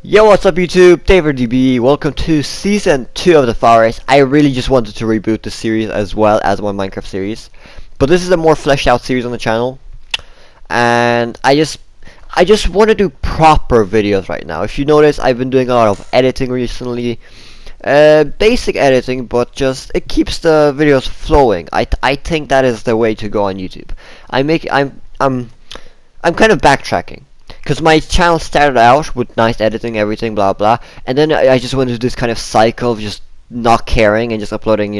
Yo, what's up YouTube? David DBEE. Welcome to Season 2 of The Forest. I really just wanted to reboot the series as well as my Minecraft series. But this is a more fleshed out series on the channel. And I just want to do proper videos right now. If you notice, I've been doing a lot of editing recently. Basic editing, but just it keeps the videos flowing. I think that is the way to go on YouTube. I'm kind of backtracking. Because my channel started out with nice editing, everything, blah blah, and then I just went into this kind of cycle of just not caring and just uploading,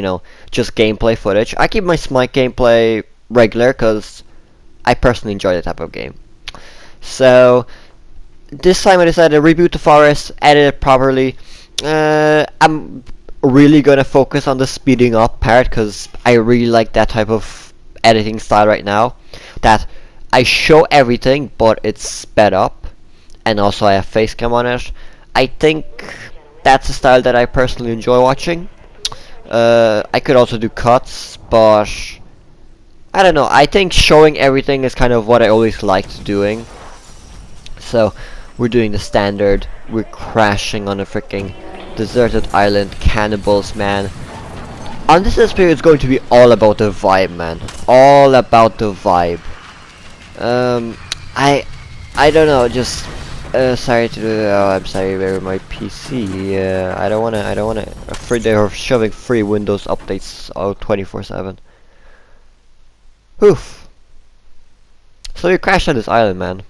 just gameplay footage. I keep my Smite gameplay regular because I personally enjoy that type of game. So this time I decided to reboot the forest, edit it properly. I'm really gonna focus on the speeding up part because I really like that type of editing style right now. That I show everything, but it's sped up, and also I have face cam on it. I think that's a style that I personally enjoy watching. I could also do cuts, but I don't know. I think showing everything is kind of what I always liked doing. So we're doing the standard. We're crashing on a freaking deserted island. Cannibals, man. On this episode, it's going to be all about the vibe, man. All about the vibe. I don't know, just sorry to do. Oh, I'm sorry, where my PC. I don't wanna. Afraid they're shoving free Windows updates out 24/7. Oof. So you crashed on this island, man.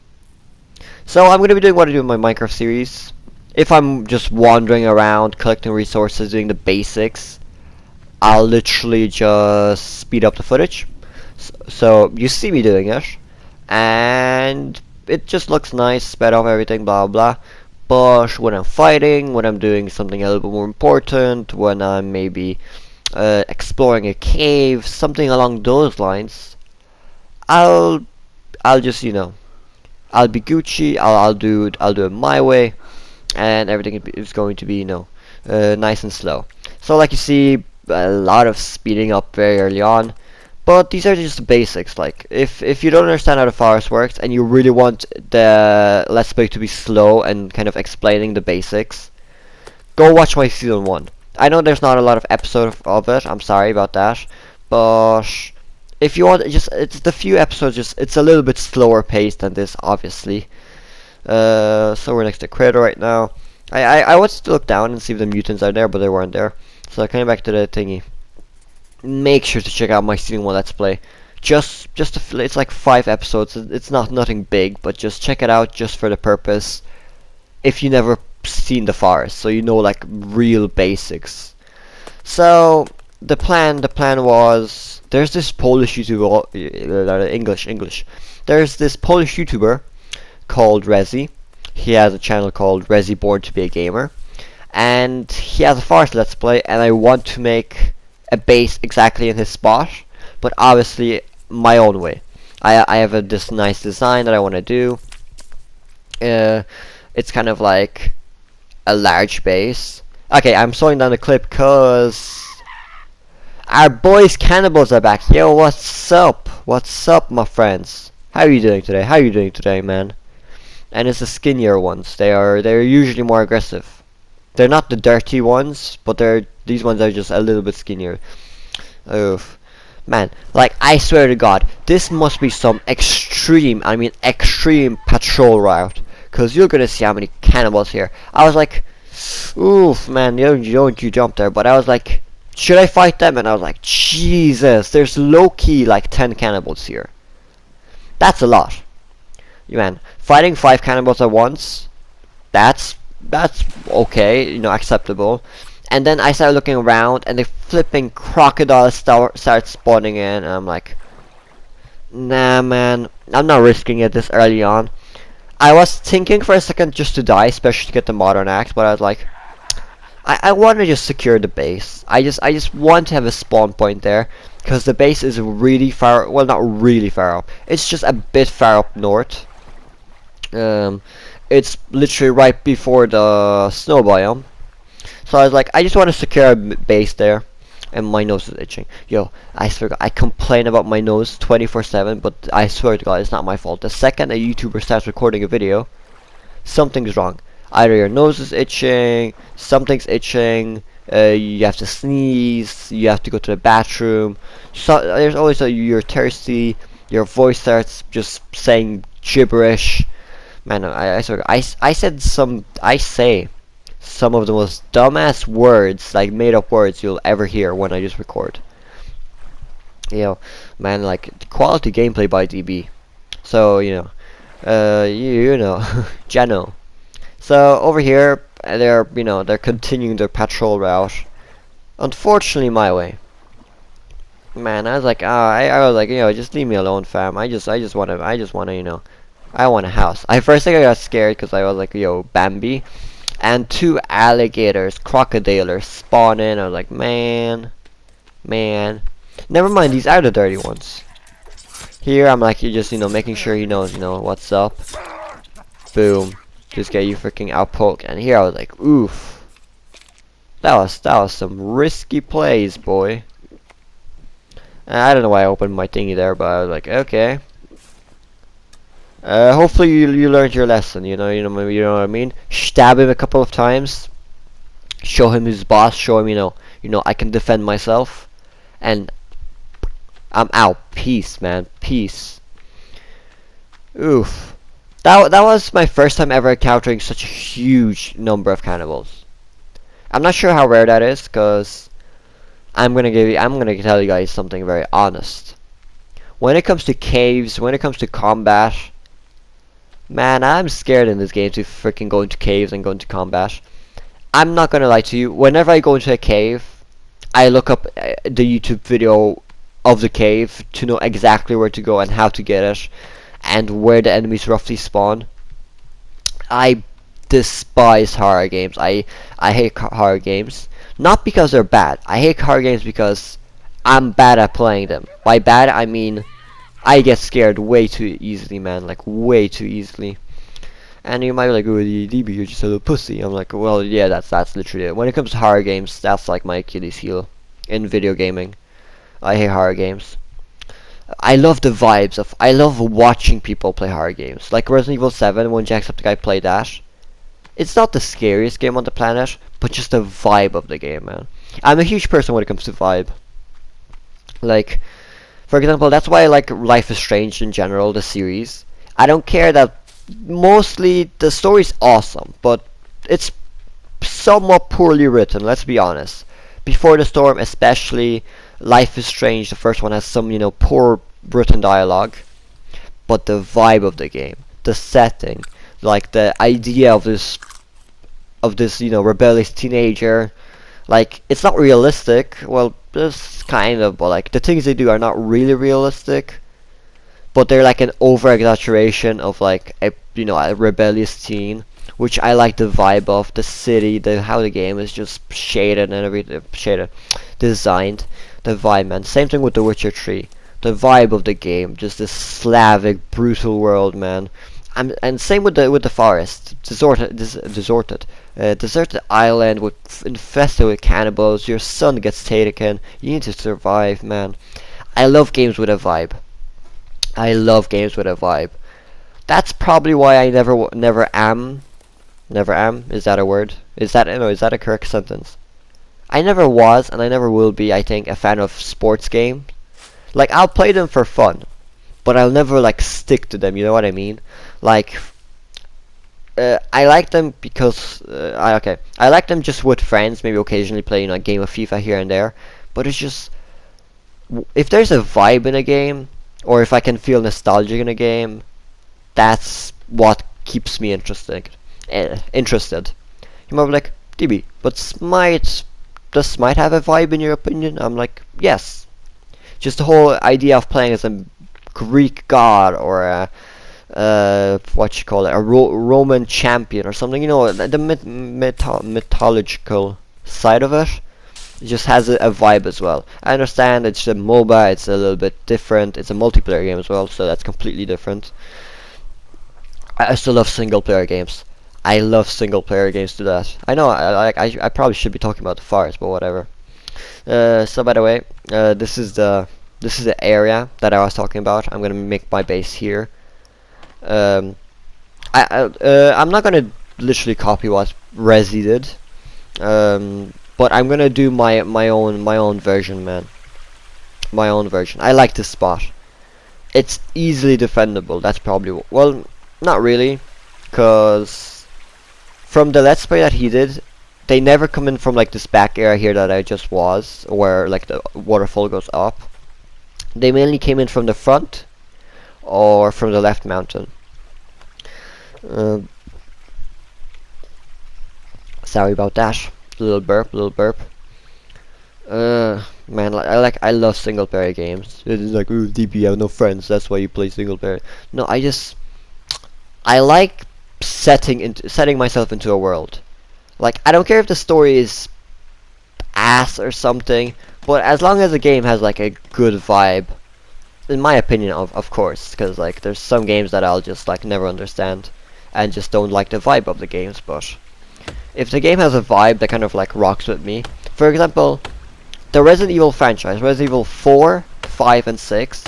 So I'm gonna be doing what I do in my Minecraft series. If I'm just wandering around, collecting resources, doing the basics, I'll literally just speed up the footage. So you see me doing it. And it just looks nice, sped off everything, blah blah. But when I'm fighting, when I'm doing something a little bit more important, when I'm maybe exploring a cave, something along those lines, I'll just I'll be Gucci. I'll do it my way, and everything is going to be nice and slow. So like you see, a lot of speeding up very early on. But these are just the basics. Like, if you don't understand how the forest works and you really want the Let's Play to be slow and kind of explaining the basics, go watch my Season 1. I know there's not a lot of episodes of it, I'm sorry about that, but if you want, it's the few episodes, it's a little bit slower paced than this, obviously. So we're next to Crater right now. I wanted to look down and see if the mutants are there, but they weren't there. So I came back to the thingy. Make sure to check out my Season 1 Let's Play. It's like 5 episodes. It's nothing big, but just check it out just for the purpose. If you never seen the forest, so you know like real basics. So the plan was, there's this Polish YouTuber, English. There's this Polish YouTuber called Rezi. He has a channel called Rezi Born to be a Gamer, and he has a forest Let's Play, and I want to make a base exactly in his spot, but obviously my own way. I have this nice design that I want to do. It's kind of like a large base. Okay, I'm slowing down the clip because our boys Cannibals are back. Yo, what's up? What's up, my friends? How are you doing today? How are you doing today, man? And it's the skinnier ones. They're usually more aggressive. They're not the dirty ones, but these ones are just a little bit skinnier. Oof. Man, like, I swear to God, this must be some extreme patrol route. Because you're gonna see how many cannibals here. I was like, oof, man, don't you jump there. But I was like, should I fight them? And I was like, Jesus, there's low-key like 10 cannibals here. That's a lot. Man, fighting 5 cannibals at once, that's okay, acceptable. And then I started looking around, and the flipping crocodiles start spawning in, and I'm like, nah, man, I'm not risking it this early on. I was thinking for a second just to die, especially to get the modern axe, but I was like, I want to just secure the base. I just want to have a spawn point there, because the base is really far, well, not really far up. It's just a bit far up north. It's literally right before the snow biome. So I was like, I just want to secure a base there. And my nose is itching. Yo, I swear to God, I complain about my nose 24/7, but I swear to God, it's not my fault. The second a YouTuber starts recording a video, something's wrong. Either your nose is itching, something's itching, you have to sneeze, you have to go to the bathroom. So there's always you're thirsty, your voice starts just saying gibberish. Man, I swear, I say some of the most dumbass words, like made up words you'll ever hear when I just record. You know, man, like quality gameplay by DB. So you know, Geno. So over here, they're continuing their patrol route. Unfortunately, my way. Man, I was like, I was like, just leave me alone, fam. I just wanna, I want a house. First thing I got scared because I was like, Bambi, and two alligators, crocodilers spawn in. I was like, man. Never mind, these are the dirty ones. Here, I'm like, making sure he knows, what's up. Boom. Just get you freaking outpoke. And here I was like, oof. That was some risky plays, boy. And I don't know why I opened my thingy there, but I was like, okay. Hopefully you learned your lesson. You know what I mean. Stab him a couple of times. Show him his boss. Show him, I can defend myself. And I'm out. Peace, man. Peace. Oof. That was my first time ever encountering such a huge number of cannibals. I'm not sure how rare that is, cause I'm gonna tell you guys something very honest. When it comes to caves, when it comes to combat, man, I'm scared in this game to freaking go into caves and go into combat. I'm not gonna lie to you. Whenever I go into a cave, I look up the YouTube video of the cave to know exactly where to go and how to get it, and where the enemies roughly spawn. I despise horror games. I hate horror games. Not because they're bad. I hate horror games because I'm bad at playing them. By bad, I mean I get scared way too easily, man. Like, way too easily. And you might be like, oh, DB, you're just a little pussy. I'm like, well, yeah, that's literally it. When it comes to horror games, that's like my Achilles heel in video gaming. I hate horror games. I love the vibes of, I love watching people play horror games. Like Resident Evil 7, when Jacksepticeye played that. It's not the scariest game on the planet, but just the vibe of the game, man. I'm a huge person when it comes to vibe. Like, for example, that's why I like Life is Strange in general, the series. I don't care that mostly the story's awesome, but it's somewhat poorly written, let's be honest. Before the Storm, especially, Life is Strange, the first one, has some, poor written dialogue. But the vibe of the game, the setting, like the idea of this, rebellious teenager, like, it's not realistic. Well, it's kind of, but like, the things they do are not really realistic. But they're like an over-exaggeration of like a rebellious teen, which I like the vibe of, the city, how the game is just shaded and everything, designed. The vibe, man. Same thing with The Witcher 3. The vibe of the game, just this Slavic, brutal world, man. And same with the forest, deserted island infested with cannibals. Your son gets taken. You need to survive, man. I love games with a vibe. I love games with a vibe. That's probably why I never am. Is that a word? Is that a correct sentence? I never was, and I never will be, I think, a fan of sports games. Like, I'll play them for fun, but I'll never, like, stick to them, you know what I mean? Like, I like them because, I like them just with friends, maybe occasionally playing a game of FIFA here and there, but it's just, if there's a vibe in a game, or if I can feel nostalgic in a game, that's what keeps me interested. You might be like, DB, but does Smite have a vibe in your opinion? I'm like, yes. Just the whole idea of playing as a Greek god or a Roman champion or something. The mythological side of it. It just has a vibe as well. I understand it's a MOBA, it's a little bit different. It's a multiplayer game as well, so that's completely different. I still love single player games. I love single player games to that. I know I probably should be talking about the forest, but whatever. So by the way, this is the area that I was talking about. I'm gonna make my base here. I'm not gonna literally copy what Resi did. But I'm gonna do my own version, man. My own version. I like this spot. It's easily defendable. That's probably well, not really, cause from the let's play that he did, they never come in from like this back area here that I just was, where like the waterfall goes up. They mainly came in from the front or from the left mountain. Sorry about that. Little burp, little burp. Man, I love single player games. It's like, ooh, DB, I have no friends. That's why you play single player. No, I like setting myself into a world. Like, I don't care if the story is ass or something, but as long as the game has like a good vibe, in my opinion, of course, because like there's some games that I'll just like never understand and just don't like the vibe of the games. But if the game has a vibe that kind of like rocks with me, for example, the Resident Evil franchise, Resident Evil 4, 5, and 6,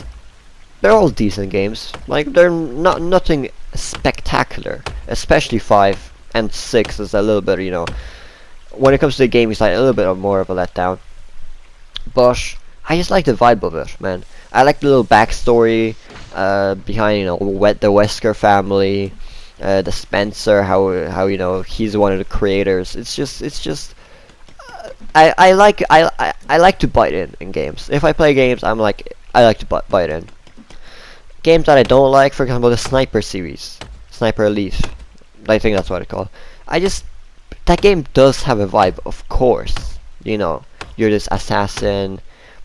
they're all decent games. Like, they're nothing spectacular. Especially 5 and 6 is a little bit, you know, when it comes to the gaming side, a little bit more of a letdown. But I just like the vibe of it, man. I like the little backstory behind, you know, the Wesker family, the Spencer, how you know he's one of the creators. It's just. I like to bite in games. If I play games, I like to bite in. Games that I don't like, for example, the Sniper series, Sniper Elite. I think that's what it's called. That game does have a vibe, of course. You know, you're this assassin,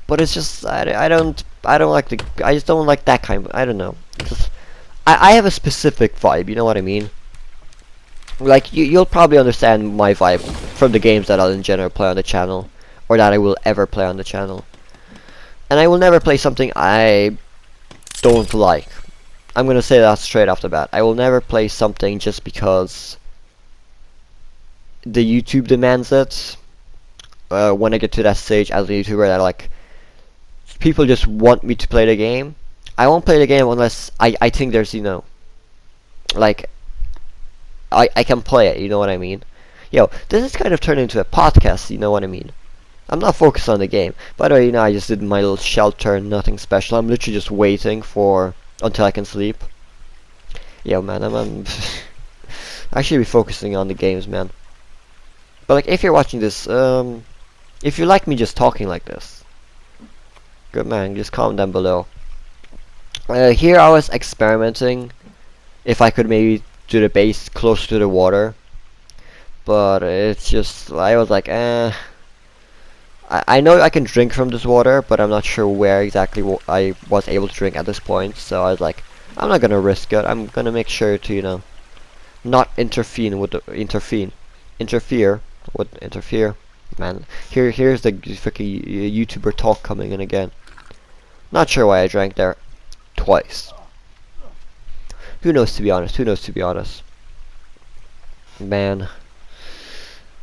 but it's just I don't like I just don't like that kind. I don't know. I have a specific vibe. You know what I mean? Like, you'll probably understand my vibe from the games that I'll in general play on the channel, or that I will ever play on the channel. And I will never play something I don't like. I'm gonna say that straight off the bat. I will never play something just because the YouTube demands it. When I get to that stage as a YouTuber that like people just want me to play the game, I won't play the game unless I think there's, you know, like I can play it, you know what I mean? Yo, this is kind of turned into a podcast, you know what I mean? I'm not focused on the game. By the way, you know, I just did my little shelter, nothing special. I'm literally just waiting until I can sleep. Yo, man, I'm I should be focusing on the games, man. But like, if you're watching this, if you like me just talking like this, good man, just comment down below. Here I was experimenting if I could maybe do the base closer to the water, but it's just, I was like, I know I can drink from this water, but I'm not sure where exactly I was able to drink at this point, so I was like, I'm not gonna risk it. I'm gonna make sure to, you know, not interfere with man. Here's the freaking YouTuber talk coming in again. Not sure why I drank there twice. Who knows, to be honest? Who knows, to be honest? Man.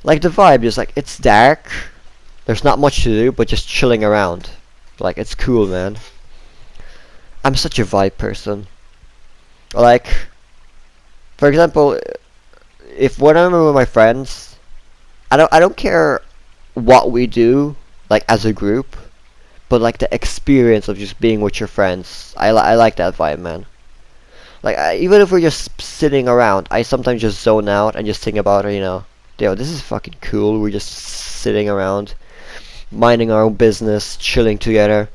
Like, the vibe is like, it's dark. There's not much to do, but just chilling around. Like, it's cool, man. I'm such a vibe person. Like, for example, when I'm with my friends, I don't care what we do, like, as a group, but like the experience of just being with your friends. I like that vibe, man. Like, even if we're just sitting around, I sometimes just zone out and just think about, you know, yo, this is fucking cool. We're just sitting around, minding our own business, chilling together.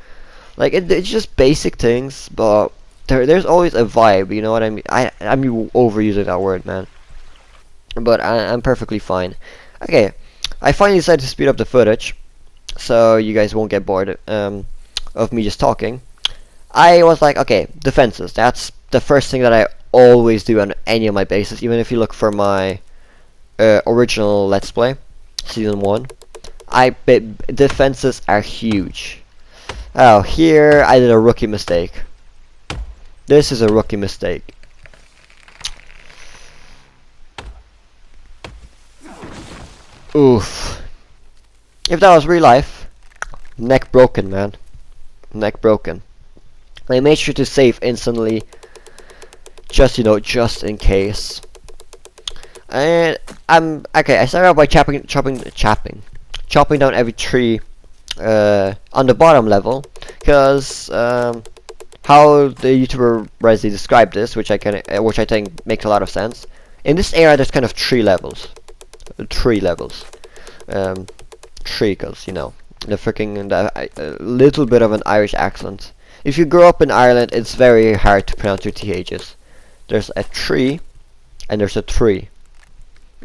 Like, it's just basic things, but there's always a vibe, you know what I mean? I'm overusing that word, man. But I'm perfectly fine. Okay, I finally decided to speed up the footage, so you guys won't get bored of me just talking. I was like, okay, defenses. That's the first thing that I always do on any of my bases. Even if you look for my original Let's Play, Season 1, defenses are huge. Oh, here I did a rookie mistake. This is a rookie mistake. Oof. If that was real life, neck broken, man. Neck broken. I made sure to save instantly, just, you know, just in case. And okay. I started out by chopping down every tree on the bottom level, because how the YouTuber Resi described this, which I think makes a lot of sense. In this area, there's kind of three levels, because you know the freaking little bit of an Irish accent. If you grow up in Ireland, it's very hard to pronounce your THs. There's a tree, and there's a tree.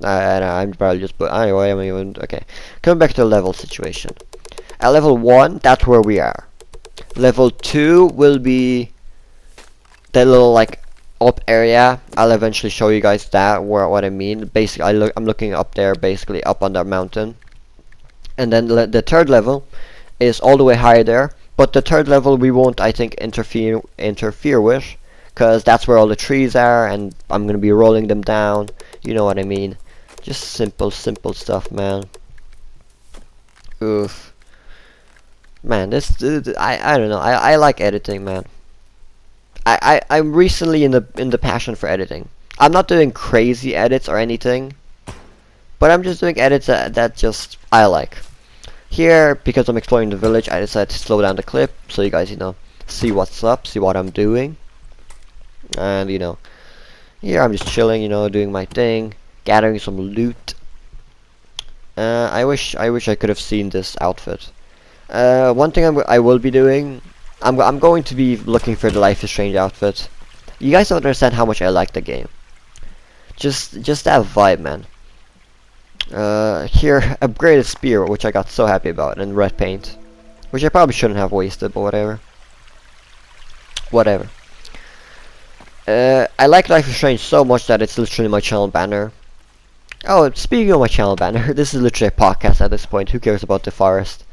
I'm probably just, but anyway, I'm even okay. Coming back to the level situation. At level 1, that's where we are. Level 2 will be that little like up area. I'll eventually show you guys that what I mean. Basically, I'm looking up there, basically up on that mountain. And then the third level is all the way higher there. But the third level we won't, I think, interfere with, because that's where all the trees are, and I'm gonna be rolling them down. You know what I mean? Just simple stuff, man. Oof. Man, I don't know. I like editing, man. I'm recently in the passion for editing. I'm not doing crazy edits or anything, but I'm just doing edits that just I like. Here, because I'm exploring the village, I decided to slow down the clip so you guys, you know, see what's up, see what I'm doing. And, you know, here I'm just chilling, you know, doing my thing, gathering some loot. I wish I could have seen this outfit. One thing I will be doing, I'm going to be looking for the Life is Strange outfit. You guys don't understand how much I like the game. Just that vibe, man. Here, upgraded spear, which I got so happy about, and red paint, which I probably shouldn't have wasted, but whatever. I like Life is Strange so much that it's literally my channel banner. Oh, speaking of my channel banner, this is literally a podcast at this point. Who cares about the forest?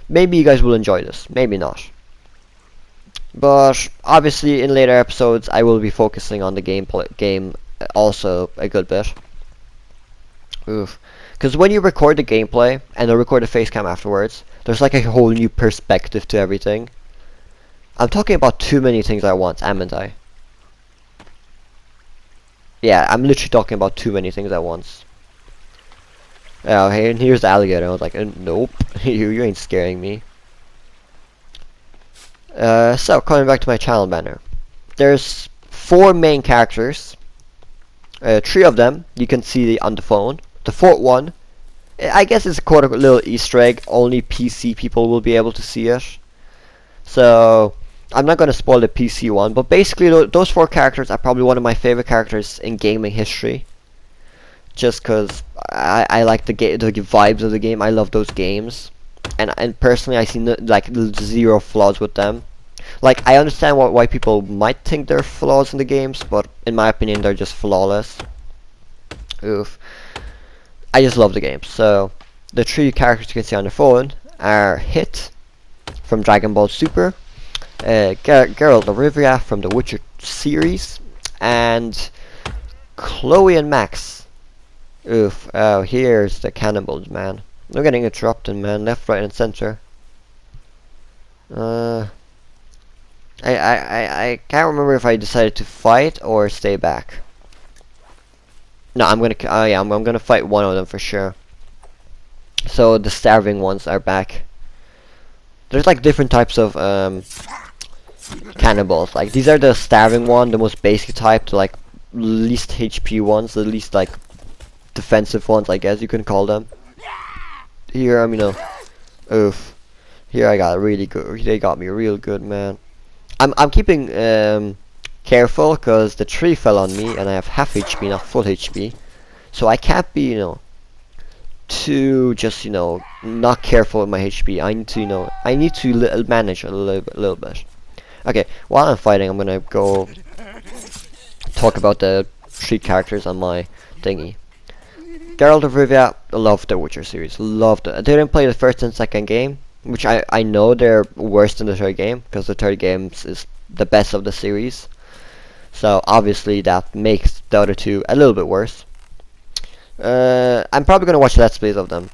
Maybe you guys will enjoy this, maybe not. But obviously, in later episodes, I will be focusing on the game also a good bit. Oof. Because when you record the gameplay and then record the face cam afterwards, there's like a whole new perspective to everything. I'm talking about too many things at once, amn't I? Yeah, I'm literally talking about too many things at once. Oh, hey, and here's the alligator. I was like, nope, you ain't scaring me. So, coming back to my channel banner. There's 4 main characters. 3 of them you can see on the phone. The 4th one, I guess it's a quote-unquote little Easter egg. Only PC people will be able to see it. So, I'm not going to spoil the PC one, but basically those 4 characters are probably one of my favorite characters in gaming history. Just because I like the vibes of the game. I love those games, and personally I see like zero flaws with them. Like, I understand why people might think there are flaws in the games, but in my opinion they're just flawless. Oof. I just love the game. So the 3 characters you can see on the phone are Hit from Dragon Ball Super, Geralt of Rivia from the Witcher series, and Chloe and Max. Oof. Oh, here's the cannibals, man. They're getting interrupted, man. Left, right, and center. I can't remember if I decided to fight or stay back. No, I'm gonna. Yeah, I'm gonna fight one of them for sure. So the starving ones are back. There's like different types of cannibals. Like, these are the starving one, the most basic type, the like least HP ones, the least like defensive ones, I guess you can call them. Here, you know, oof. Here I got really good. They got me real good, man. I'm keeping careful because the tree fell on me and I have half HP, not full HP, so I can't be, you know, too just, you know, not careful with my HP. I need to, you know, manage a little bit. Okay, while I'm fighting, I'm gonna go talk about the 3 characters on my thingy. Geralt of Rivia, love the Witcher series, loved it. I didn't play the first and second game, which I know they're worse than the third game, because the third game is the best of the series. So obviously that makes the other 2 a little bit worse. I'm probably gonna watch Let's Plays of them.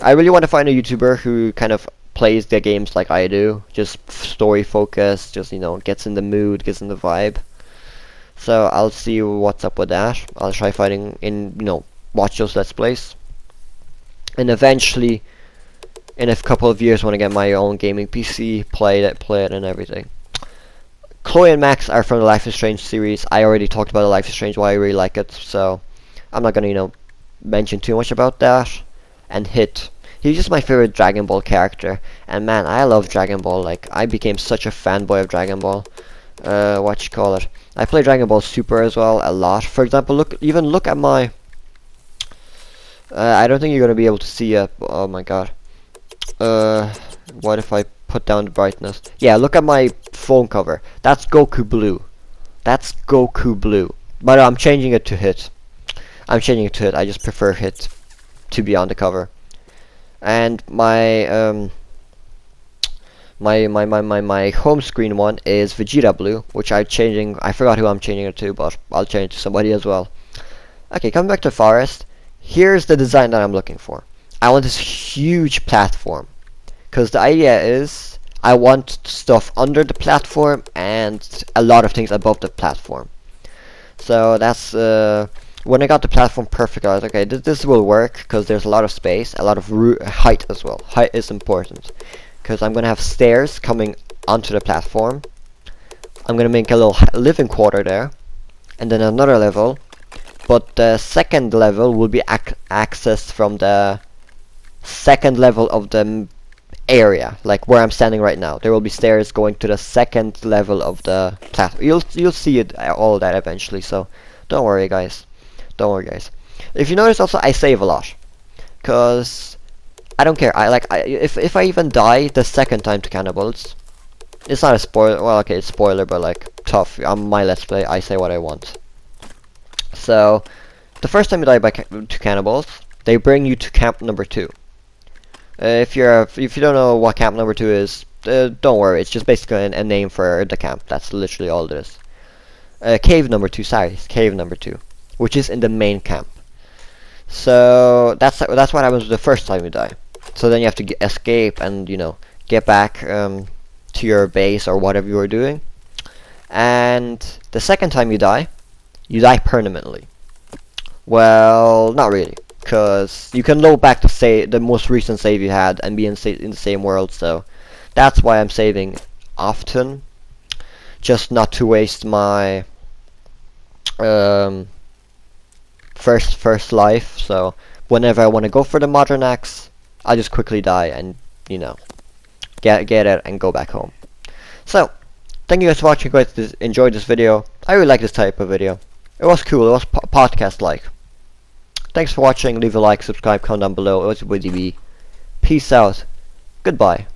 I really want to find a YouTuber who kind of plays their games like I do, just story focused, just, you know, gets in the mood, gets in the vibe. So I'll see what's up with that. I'll try fighting in, watch those Let's Plays. And eventually, in a couple of years, when I get my own gaming PC, play it and everything. Chloe and Max are from the Life is Strange series. I already talked about the Life is Strange, why I really like it, so I'm not gonna, mention too much about that. And Hit. He's just my favorite Dragon Ball character. And man, I love Dragon Ball. Like, I became such a fanboy of Dragon Ball. I play Dragon Ball Super as well a lot. For example, look at my... I don't think you're gonna be able to see it. Oh my god. What if I put down the brightness? Yeah, look at my phone cover. That's Goku Blue. That's Goku Blue. But I'm changing it to Hit. I just prefer Hit to be on the cover. And my my home screen one is Vegeta Blue, which I'm changing. I forgot who I'm changing it to, but I'll change it to somebody as well. Okay, coming back to Forest. Here's the design that I'm looking for. I want this huge platform, because the idea is I want stuff under the platform and a lot of things above the platform. So that's when I got the platform perfect, I was like, okay, this will work, because there's a lot of space, a lot of height as well. Height is important, because I'm gonna have stairs coming onto the platform. I'm gonna make a little living quarter there, and then another level. But the second level will be accessed from the second level of the area, like where I'm standing right now. There will be stairs going to the second level of the platform. You'll see it all that eventually. So don't worry, guys. Don't worry, guys. If you notice, also I save a lot, cause I don't care. If I even die the second time to cannibals, it's not a spoiler. Well, okay, it's spoiler, but like tough. On my Let's Play, I say what I want. So, the first time you die to cannibals, they bring you to camp number 2. If you don't know what camp number 2 is, don't worry. It's just basically a name for the camp. That's literally all it is. Cave number 2, cave number 2, which is in the main camp. So that's what happens the first time you die. So then you have to escape and get back to your base or whatever you were doing. And the second time you die permanently. Well, not really, because you can load back to the most recent save you had and be in the same world. So that's why I'm saving often, just not to waste my first life. So whenever I want to go for the modern axe, I'll just quickly die and get it and go back home. So thank you guys for watching. Guys, enjoyed this video. I really like this type of video. It was cool. It was podcast-like. Thanks for watching. Leave a like, subscribe, comment down below. It was with DBEE. Peace out. Goodbye.